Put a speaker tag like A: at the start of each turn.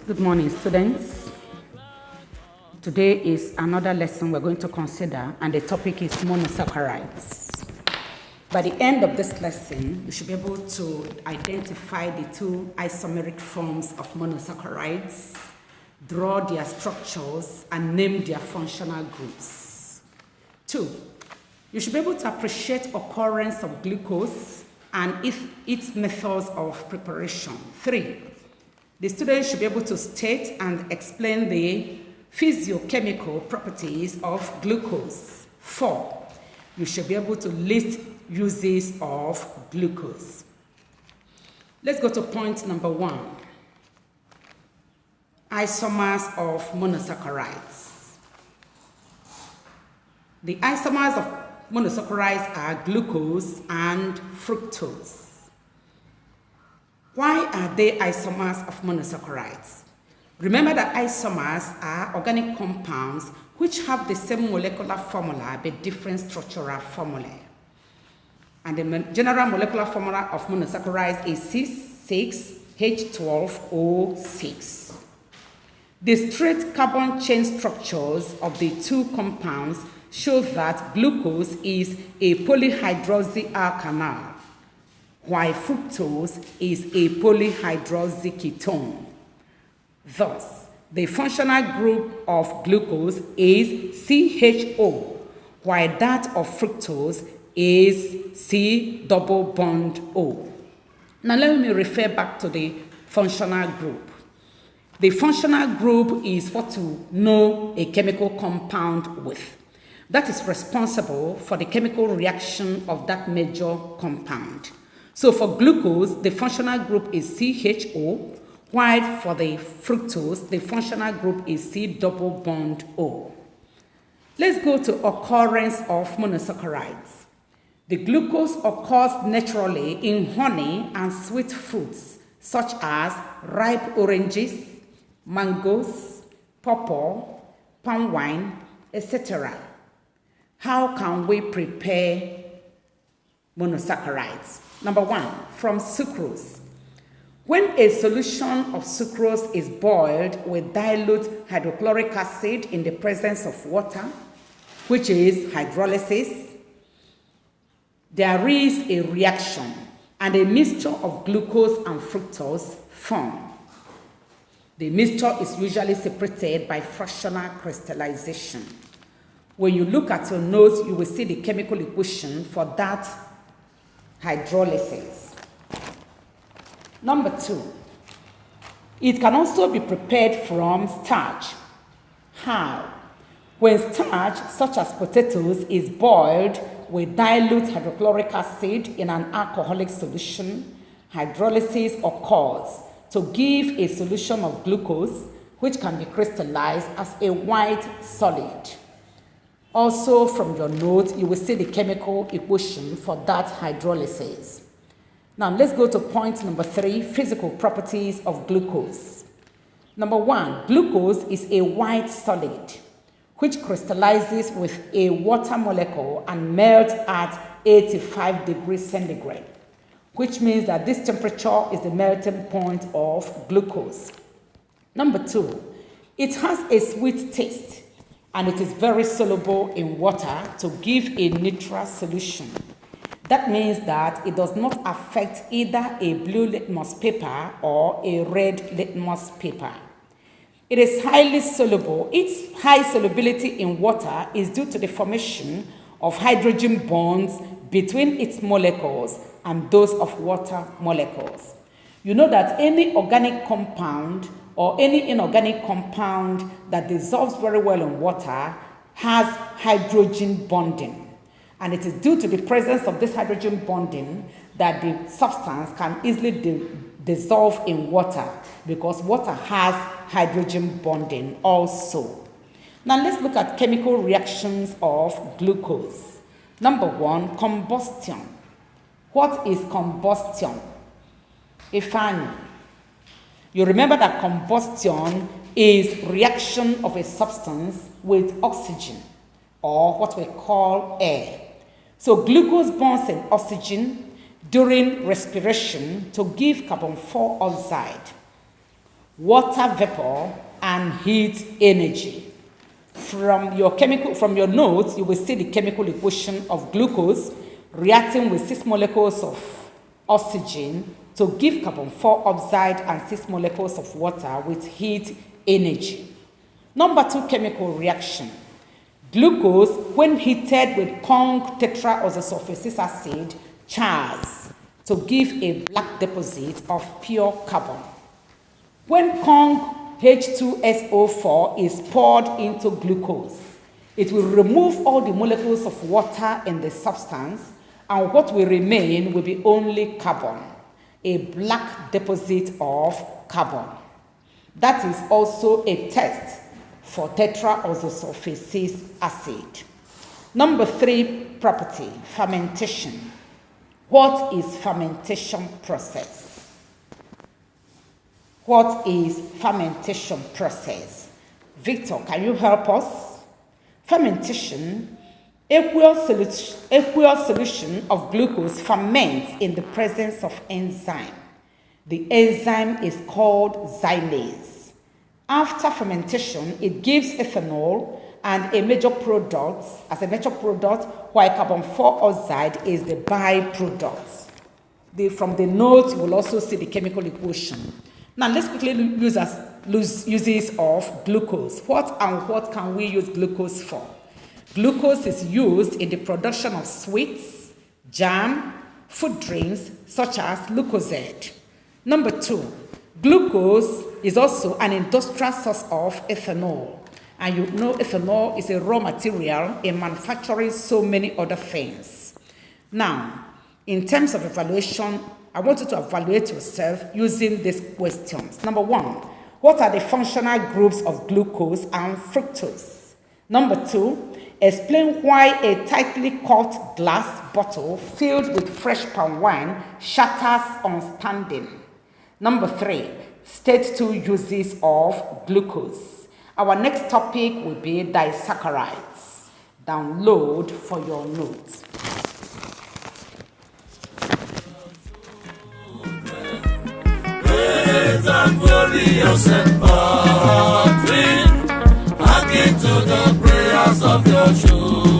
A: Good morning, students. Today is another lesson we're going to consider, and the topic is monosaccharides. By the end of this lesson, you should be able to identify the two isomeric forms of monosaccharides, draw their structures, and name their functional groups. 2, you should be able to appreciate occurrence of glucose and its methods of preparation. 3, the students should be able to state and explain the physiochemical properties of glucose. 4, you should be able to list uses of glucose. Let's go to point number 1. Isomers of monosaccharides. The isomers of monosaccharides are glucose and fructose. Why are they isomers of monosaccharides? Remember that isomers are organic compounds which have the same molecular formula but different structural formulae. And the general molecular formula of monosaccharides is C6H12O6. The straight carbon chain structures of the two compounds show that glucose is a polyhydroxyalkanal, while fructose is a polyhydroxyketone. Thus, the functional group of glucose is CHO, while that of fructose is C double bond O. Now let me refer back to the functional group. The functional group is what you know a chemical compound with. That is responsible for the chemical reaction of that major compound. So for glucose, the functional group is CHO, while for the fructose, the functional group is C double bond O. Let's go to occurrence of monosaccharides. The glucose occurs naturally in honey and sweet fruits, such as ripe oranges, mangoes, pawpaw, palm wine, etc. How can we prepare monosaccharides? Number 1, from sucrose. When a solution of sucrose is boiled with dilute hydrochloric acid in the presence of water, which is hydrolysis, there is a reaction and a mixture of glucose and fructose form. The mixture is usually separated by fractional crystallization. When you look at your notes, you will see the chemical equation for that hydrolysis. Number 2, it can also be prepared from starch. How? When starch, such as potatoes, is boiled with dilute hydrochloric acid in an alcoholic solution, hydrolysis occurs to give a solution of glucose, which can be crystallized as a white solid. Also, from your note, you will see the chemical equation for that hydrolysis. Now, let's go to point number 3, physical properties of glucose. Number 1, glucose is a white solid, which crystallizes with a water molecule and melts at 85 degrees centigrade, which means that this temperature is the melting point of glucose. Number 2, it has a sweet taste, and it is very soluble in water to give a neutral solution. That means that it does not affect either a blue litmus paper or a red litmus paper. It is highly soluble. Its high solubility in water is due to the formation of hydrogen bonds between its molecules and those of water molecules. You know that any organic compound or any inorganic compound that dissolves very well in water has hydrogen bonding. And it is due to the presence of this hydrogen bonding that the substance can easily dissolve in water, because water has hydrogen bonding also. Now let's look at chemical reactions of glucose. Number 1, combustion. What is combustion? Ifeanyi. You remember that combustion is reaction of a substance with oxygen, or what we call air. So glucose bonds in oxygen during respiration to give carbon 4 oxide. water vapor, and heat energy. From your notes, you will see the chemical equation of glucose reacting with 6 molecules of oxygen to give carbon 4 oxide and 6 molecules of water with heat energy. Number 2 chemical reaction. Glucose, when heated with Kong tetraoxosulfuric acid, chars to give a black deposit of pure carbon. When Kong H2SO4 is poured into glucose, it will remove all the molecules of water in the substance, and what will remain will be only carbon, a black deposit of carbon. That is also a test for tetraoxosulfuric acid. Number 3 property, fermentation. What is fermentation process? What is fermentation process? Victor, can you help us? Fermentation, aqueous solution of glucose ferments in the presence of enzyme. The enzyme is called xylase. After fermentation, it gives ethanol and a major product, while carbon 4 oxide is the byproduct. From the notes, you will also see the chemical equation. Now, let's quickly use uses of glucose. What can we use glucose for? Glucose is used in the production of sweets, jam, food drinks, such as Lucozade. Number 2, glucose is also an industrial source of ethanol. And you know ethanol is a raw material in manufacturing so many other things. Now, in terms of evaluation, I want you to evaluate yourself using these questions. Number 1, what are the functional groups of glucose and fructose? Number 2, explain why a tightly corked glass bottle filled with fresh palm wine shatters on standing. Number 3, state 2 uses of glucose. Our next topic will be disaccharides. Download for your notes.
B: Great and glorious and powerful, hearken to the prayers of your children.